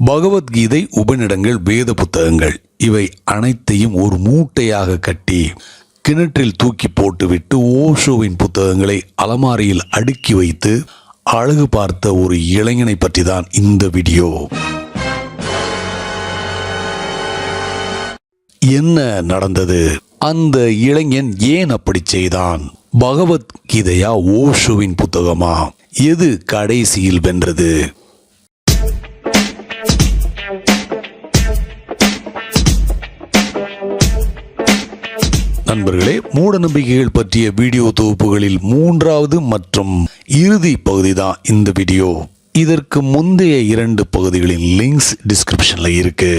பகவத்கீதை, உபநிடங்கள், வேத புத்தகங்கள் இவை அனைத்தையும் ஒரு மூட்டையாக கட்டி கிணற்றில் தூக்கி போட்டுவிட்டு ஓஷோவின் புத்தகங்களை அலமாரியில் அடுக்கி வைத்து அழகு பார்த்த ஒரு இளைஞனை பற்றி தான் இந்த வீடியோ. என்ன நடந்தது? அந்த இளைஞன் ஏன் அப்படி செய்தான்? பகவத்கீதையா, ஓஷோவின் புத்தகமா? எது கடைசியில் வென்றது? நண்பர்களே, மூட நம்பிக்கைகள் பற்றிய வீடியோ தொகுப்புகளில் 3வது மற்றும் இறுதி பகுதி தான் இந்த வீடியோ. இதற்கு முந்தைய 2 பகுதிகளின் லிங்க்ஸ் டிஸ்கிரிப்ஷன்ல இருக்கு.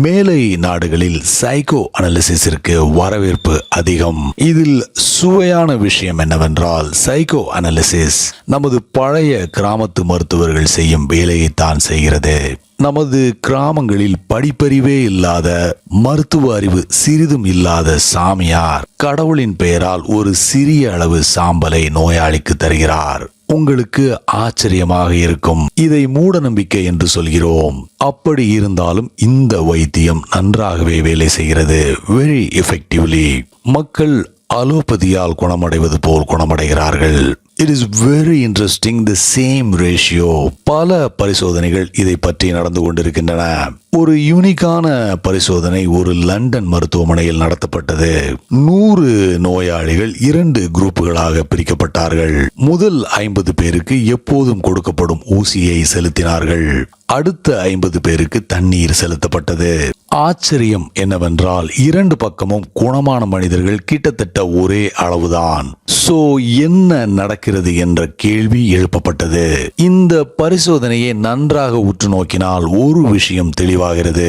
மேலை நாடுகளில் சைக்கோ அனாலிசிஸிற்கு வரவேற்பு அதிகம். இதில் சுவையான விஷயம் என்னவென்றால், சைக்கோ அனாலிசிஸ் நமது பழைய கிராமத்து மருத்துவர்கள் செய்யும் வேலையைத்தான் செய்கிறது. நமது கிராமங்களில் படிப்பறிவே இல்லாத, மருத்துவ அறிவு சிறிதும் இல்லாத சாமியார் கடவுளின் பெயரால் ஒரு சிறிய அளவு சாம்பலை நோயாளிக்கு தருகிறார். உங்களுக்கு ஆச்சரியமாக இருக்கும், இதை மூட நம்பிக்கை என்று சொல்கிறோம். அப்படி இருந்தாலும் இந்த வைத்தியம் நன்றாகவே வேலை செய்கிறது. Very effectively. மக்கள் அலோபதியால் குணமடைவது போல் குணமடைகிறார்கள். It is very interesting, the same ratio. பல பரிசோதனைகள் இதை பற்றி நடந்து கொண்டிருக்கின்றன. ஒரு யூனிக்கான பரிசோதனை ஒரு லண்டன் மருத்துவமனையில் நடத்தப்பட்டது. 100 நோயாளிகள் 2 குரூப்புகளாக பிரிக்கப்பட்டார்கள். முதல் 50 பேருக்கு எப்போதும் கொடுக்கப்படும் ஊசியை செலுத்தினார்கள். அடுத்த 50 பேருக்கு தண்ணீர் செலுத்தப்பட்டது. ஆச்சரியம் என்னவென்றால், 2 பக்கமும் குணமான மனிதர்கள் கிட்டத்தட்ட ஒரே அளவுதான். சோ என்ன நடக்கிறது என்ற கேள்வி எழுப்பப்பட்டது. இந்த பரிசோதனையை நன்றாக உற்று நோக்கினால் ஒரு விஷயம் தெளிவாகிறது.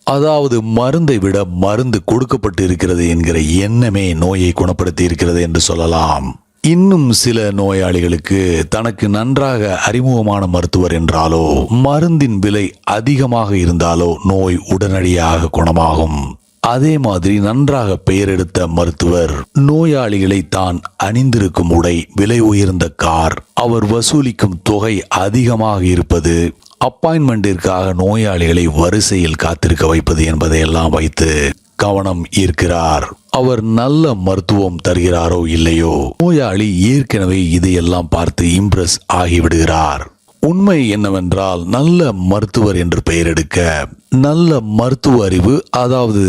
அதாவது, மருந்தை விட மருந்து கொடுக்கப்பட்டு இருக்கிறது என்கிற எண்ணமே நோயை குணப்படுத்தி இருக்கிறது என்று சொல்லலாம். இன்னும் சில நோயாளிகளுக்கு தனக்கு நன்றாக அறிமுகமான மருத்துவர் என்றாலோ, மருந்தின் விலை அதிகமாக இருந்தாலோ நோய் உடனடியாக குணமாகும். அதே மாதிரி நன்றாக பெயர் எடுத்த மருத்துவர் நோயாளிகளை தான் அணிந்திருக்கும் உடை, விலை உயர்ந்த கார், அவர் வசூலிக்கும் தொகை அதிகமாக இருப்பது, அப்பாயின்மெண்டிற்காக நோயாளிகளை வரிசையில் காத்திருக்க வைப்பது என்பதையெல்லாம் வைத்து கவனம் ஈர்க்கிறார். அவர் நல்ல மருத்துவம் தருகிறாரோ இல்லையோ, நோயாளி ஏற்கனவே இதையெல்லாம் பார்த்து இம்ப்ரெஸ் ஆகிவிடுகிறார். உண்மை என்னவென்றால், நல்ல மருத்துவர் என்று பெயர் எடுக்க நல்ல மருத்துவ அறிவு, அதாவது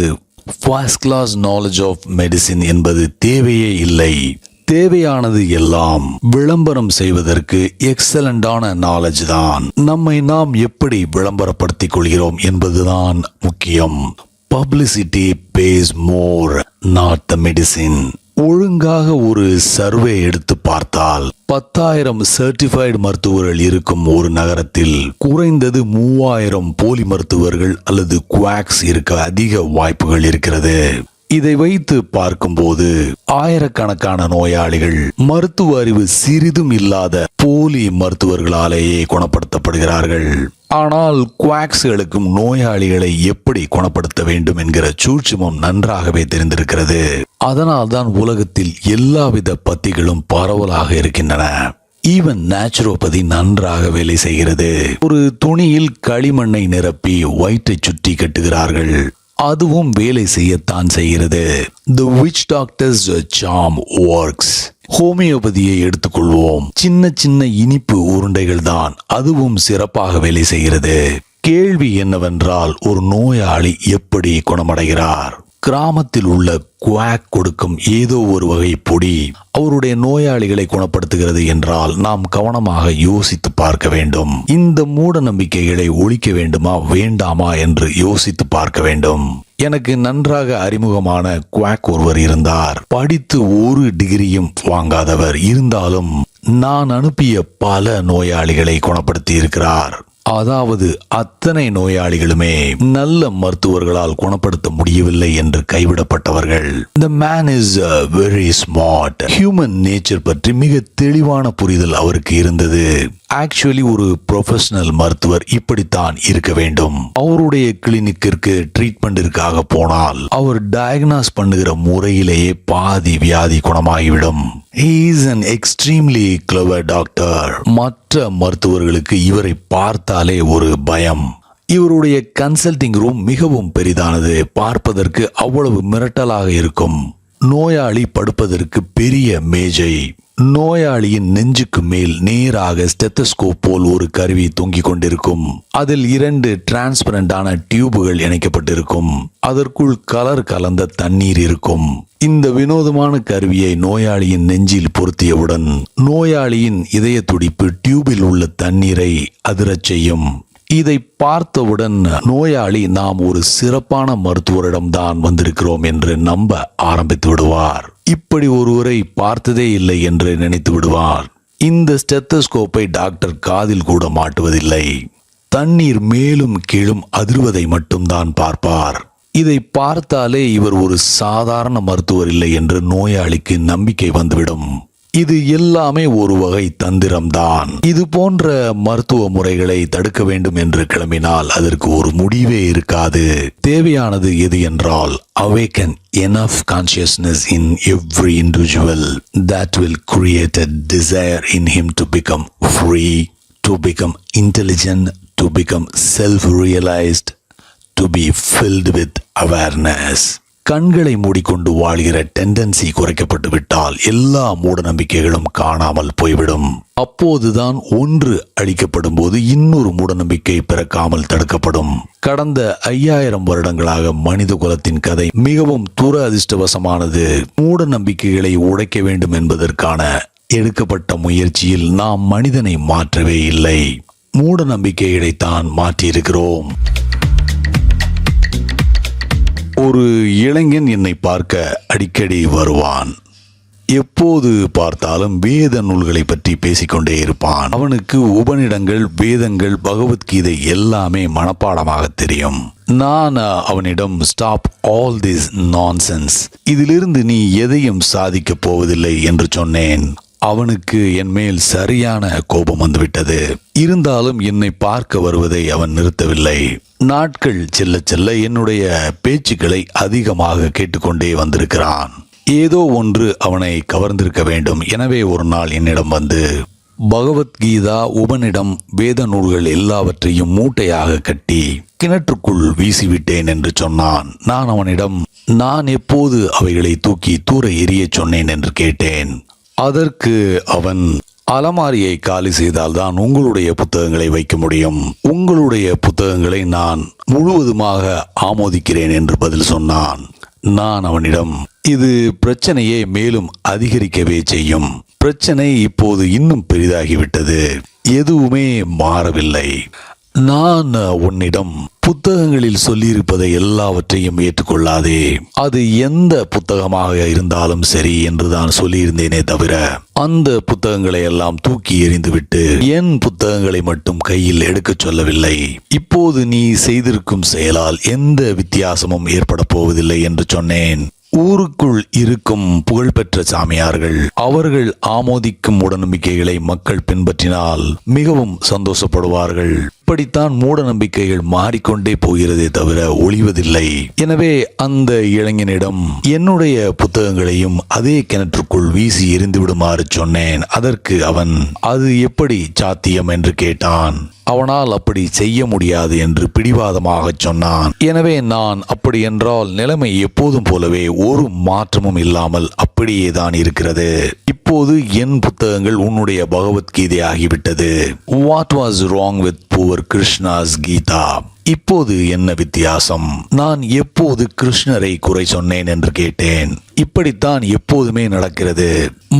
first class knowledge of medicine என்பது தேவையே இல்லை. தேவையானது எல்லாம் விளம்பரம் செய்வதற்கு எக்ஸலண்டான நாலேஜ் தான். நம்மை நாம் எப்படி விளம்பரப்படுத்திக் கொள்கிறோம் என்பதுதான் முக்கியம். Publicity pays more, not the medicine. ஒழுங்காக ஒரு சர்வே எடுத்து பார்த்தால் 10,000 சர்டிஃபைடு மருத்துவர்கள் இருக்கும் ஒரு நகரத்தில் குறைந்தது 3,000 போலி மருத்துவர்கள் அல்லது குவாக்ஸ் இருக்க அதிக வாய்ப்புகள் இருக்கிறது. இதை வைத்து பார்க்கும்போது ஆயிரக்கணக்கான நோயாளிகள் மருத்துவ அறிவு சிறிதும் இல்லாத போலி மருத்துவர்களாலேயே குணப்படுத்தப்படுகிறார்கள். ஆனால் குவாக்ஸ்களுக்கும் நோயாளிகளை எப்படி குணப்படுத்த வேண்டும் என்கிற சூட்சுமம் நன்றாகவே தெரிந்திருக்கிறது. அதனால்தான் உலகத்தில் எல்லாவித பத்திகளும் பரவலாக இருக்கின்றன. ஈவன் நேச்சுரோபதி நன்றாக வேலை செய்கிறது. ஒரு துணியில் களிமண்ணை நிரப்பி வயிற்றை சுற்றி கட்டுகிறார்கள். அதுவும் வேலை செய்யத்தான் செய்கிறது. The witch doctor's charm works. ஹோமியோபதியை எடுத்துக்கொள்வோம். சின்ன சின்ன இனிப்பு உருண்டைகள் தான், அதுவும் சிறப்பாக வேலை செய்கிறது. கேள்வி என்னவென்றால், ஒரு நோயாளி எப்படி குணமடைகிறார்? கிராமத்தில் உள்ள குவாக் கொடுக்கும் ஏதோ ஒரு வகை பொடி அவருடைய நோயாளிகளை குணப்படுத்துகிறது என்றால் நாம் கவனமாக யோசித்து பார்க்க வேண்டும். இந்த மூட நம்பிக்கைகளை ஒழிக்க வேண்டுமா வேண்டாமா என்று யோசித்து பார்க்க வேண்டும். எனக்கு நன்றாக அறிமுகமான குவாக் ஒருவர் இருந்தார். படித்து ஒரு டிகிரியும் வாங்காதவர். இருந்தாலும் நான் அனுப்பிய பல நோயாளிகளை குணப்படுத்தி இருக்கிறார். அதாவது அத்தனை நோயாளிகளுமே நல்ல மருத்துவர்களால் குணப்படுத்த முடியவில்லை என்று கைவிடப்பட்டவர்கள். The man is very smart. Human nature பற்றி மிக தெளிவான புரிதல் அவருக்கு இருந்தது. ஆக்சுவலி ஒரு ப்ரொஃபஷனல் மருத்துவர் இப்படித்தான் இருக்க வேண்டும். அவருடைய கிளினிக்கிற்கு ட்ரீட்மெண்டிற்காக போனால் அவர் டயக்னாஸ் பண்ணுகிற முறையிலேயே பாதி வியாதி குணமாகிவிடும். He is an extremely clever doctor. மற்ற மருத்துவர்களுக்கு இவரை பார்த்தாலே ஒரு பயம். இவருடைய கன்சல்டிங் ரூம் மிகவும் பெரிதானது. பார்ப்பதற்கு அவ்வளவு மிரட்டலாக இருக்கும். நோயாளி படுப்பதற்கு பெரிய மேஜை. நோயாளியின் நெஞ்சுக்கு மேல் நேராக ஸ்டெத்தஸ்கோப் போல் ஒரு கருவி தொங்கிக் கொண்டிருக்கும். அதில் 2 டிரான்ஸ்பரண்டான டியூபுகள் இணைக்கப்பட்டிருக்கும். அதற்குள் கலர் கலந்த தண்ணீர் இருக்கும். இந்த வினோதமான கருவியை நோயாளியின் நெஞ்சில் பொருத்தியவுடன் நோயாளியின் இதய துடிப்பு டியூபில் உள்ள தண்ணீரை அதிரச் செய்யும். இதை பார்த்தவுடன் நோயாளி நாம் ஒரு சிறப்பான மருத்துவரிடம்தான் வந்திருக்கிறோம் என்று நம்ப ஆரம்பித்து விடுவார். இப்படி ஒருவரை பார்த்ததே இல்லை என்று நினைத்து விடுவார். இந்த ஸ்டெத்தஸ்கோப்பை டாக்டர் காதில் கூட மாட்டுவதில்லை. தண்ணீர் மேலும் கீழும் அதிர்வதை மட்டும்தான் பார்ப்பார். இதை பார்த்தாலே இவர் ஒரு சாதாரண மருத்துவர் இல்லை என்று நோயாளிக்கு நம்பிக்கை வந்துவிடும். இது எல்லாமே ஒரு வகை தந்திரம்தான். இது போன்ற மருத்துவ முறைகளை தடுக்க வேண்டும் என்று கிளம்பினால் அதற்கு ஒரு முடிவே இருக்காது. தேவையானது எது என்றால் awaken enough consciousness in every individual that will create a desire in him to become free, to become intelligent, to become self-realized, to be filled with awareness. கண்களை மூடிக்கொண்டு வாழ்கிற டெண்டன்சி குறைக்கப்பட்டு விட்டால் எல்லா மூட நம்பிக்கைகளும் காணாமல் போய்விடும். அப்போதுதான் ஒன்று அளிக்கப்படும் போது இன்னொரு மூடநம்பிக்கை பிறக்காமல் தடுக்கப்படும். கடந்த 5000 வருடங்களாக மனித குலத்தின் கதை மிகவும் அதிர்ஷ்டவசமானது. மூட நம்பிக்கைகளை உடைக்க வேண்டும் என்பதற்கான எடுக்கப்பட்ட முயற்சியில் நாம் மனிதனை மாற்றவே இல்லை, மூட நம்பிக்கைகளைத்தான் மாற்றியிருக்கிறோம். ஒரு இளைஞன் என்னை பார்க்க அடிக்கடி வருவான். எப்போது பார்த்தாலும் வேத நூல்களை பற்றி பேசிக்கொண்டே இருப்பான். அவனுக்கு உபநிடங்கள், வேதங்கள், பகவத்கீதை எல்லாமே மனப்பாடமாக தெரியும். நான் அவனிடம் ஸ்டாப் ஆல் திஸ் நான்சென்ஸ், இதிலிருந்து நீ எதையும் சாதிக்கப் போவதில்லை என்று சொன்னேன். அவனுக்கு என் மேல் சரியான கோபம் வந்துவிட்டது. இருந்தாலும் என்னை பார்க்க வருவதை அவன் நிறுத்தவில்லை. நாட்கள் செல்ல செல்ல என்னுடைய பேச்சுக்களை அதிகமாக கேட்டுக்கொண்டே வந்திருக்கிறான். ஏதோ ஒன்று அவனை கவர்ந்திருக்க வேண்டும். எனவே ஒரு நாள் என்னிடம் வந்து பகவத்கீதா, உபநிடம், வேத நூல்கள் எல்லாவற்றையும் மூட்டையாக கட்டி கிணற்றுக்குள் வீசிவிட்டேன் என்று சொன்னான். நான் அவனிடம், நான் எப்போது அவைகளை தூக்கி தூர எறிய சொன்னேன் என்று கேட்டேன். அதற்கு அவன், அலமாரியை காலி செய்தால்தான் உங்களுடைய புத்தகங்களை வைக்க முடியும். உங்களுடைய புத்தகங்களை நான் முழுவதுமாக ஆமோதிக்கிறேன் என்று பதில் சொன்னான். நான் அவனிடம், இது பிரச்சனையை மேலும் அதிகரிக்கவே செய்யும். பிரச்சனை இப்போது இன்னும் பெரிதாகிவிட்டது. எதுவுமே மாறவில்லை. நான் உன்னிடம் புத்தகங்களில் சொல்லியிருப்பதை எல்லாவற்றையும் ஏற்றுக்கொள்ளாதே, அது எந்த புத்தகமாக இருந்தாலும் சரி என்றுதான் சொல்லியிருந்தேனே தவிர அந்த புத்தகங்களை எல்லாம் தூக்கி எறிந்துவிட்டு என் புத்தகங்களை மட்டும் கையில் எடுக்கச் சொல்லவில்லை. இப்போது நீ செய்திருக்கும் செயலால் எந்த வித்தியாசமும் ஏற்பட போவதில்லை என்று சொன்னேன். ஊருக்குள் இருக்கும் புகழ்பெற்ற சாமியார்கள் அவர்கள் ஆமோதிக்கும் மூடநம்பிக்கைகளை மக்கள் பின்பற்றினால் மிகவும் சந்தோஷப்படுவார்கள். இப்படித்தான் மூட நம்பிக்கைகள் மாறிக்கொண்டே போகிறதே தவிர ஒளிவதில்லை. எனவே அந்த இளைஞனிடம் என்னுடைய புத்தகங்களையும் அதே கிணற்றுக்குள் வீசி எறிந்து விடுமாறு சொன்னேன். அதற்கு அவன், அது எப்படி சாத்தியம் என்று கேட்டான். அவனால் அப்படி செய்ய முடியாது என்று பிடிவாதமாக சொன்னான். எனவே நான், அப்படி என்றால் நிலைமை எப்போதும் போலவே ஒரு மாற்றமும் இல்லாமல் அப்படியே தான் இருக்கிறது. இப்போது என் புத்தகங்கள் உன்னுடைய பகவத்கீதை ஆகிவிட்டது. What was wrong with poor Krishna's Gita? இப்போது என்ன வித்தியாசம்? நான் எப்போது கிருஷ்ணரை குறை சொன்னேன் என்று கேட்டேன். இப்படித்தான் எப்போதுமே நடக்கிறது.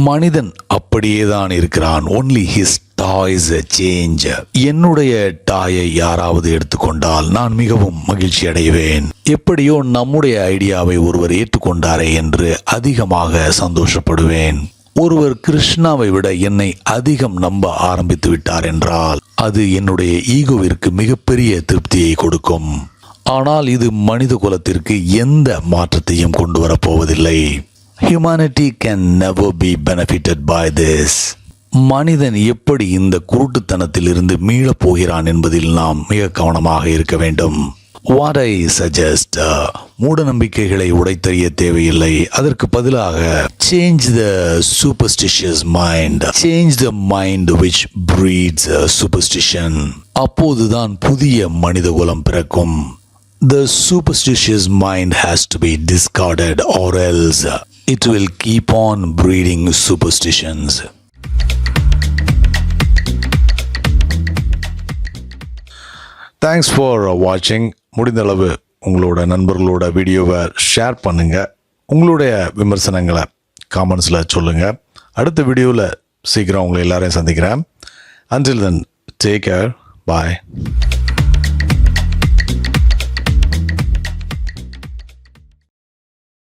மனிதன் அப்படியேதான் இருக்கிறான். only his toys change. என்னுடைய டாயை யாராவது எடுத்துக்கொண்டால் நான் மிகவும் மகிழ்ச்சி அடைவேன். எப்படியோ நம்முடைய ஐடியாவை ஒருவர் ஏற்றுக்கொண்டாரே என்று அதிகமாக சந்தோஷப்படுவேன். ஒருவர் கிருஷ்ணாவை விட என்னை அதிகம் நம்ப ஆரம்பித்து விட்டார் என்றால் அது என்னுடைய ஈகோவிற்கு மிகப்பெரிய திருப்தியை கொடுக்கும். ஆனால் இது மனித குலத்திற்கு எந்த மாற்றத்தையும் கொண்டு வரப்போவதில்லை. Humanity can never be benefited by this. மனிதன் எப்படி இந்த குருட்டுத்தனத்தில் இருந்து மீளப் போகிறான் என்பதில் நாம் மிக கவனமாக இருக்க வேண்டும். What I suggest, மூட நம்பிக்கைகளை உடைத்தறிய தேவையில்லை. அதற்கு பதிலாக change the superstitious mind. Change the mind which breeds superstition. அப்போதுதான் புதிய மனித குலம் பிறக்கும். The superstitious mind has to be discarded or else it will keep on breeding superstitions. Thanks for watching. முடிந்தளவு உங்களோட நண்பர்களோட வீடியோவை ஷேர் பண்ணுங்கள். உங்களுடைய விமர்சனங்களை காமெண்ட்ஸில் சொல்லுங்கள். அடுத்த வீடியோவில் சீக்கிரம் உங்களை எல்லாரையும் சந்திக்கிறேன். Until then, take care. Bye.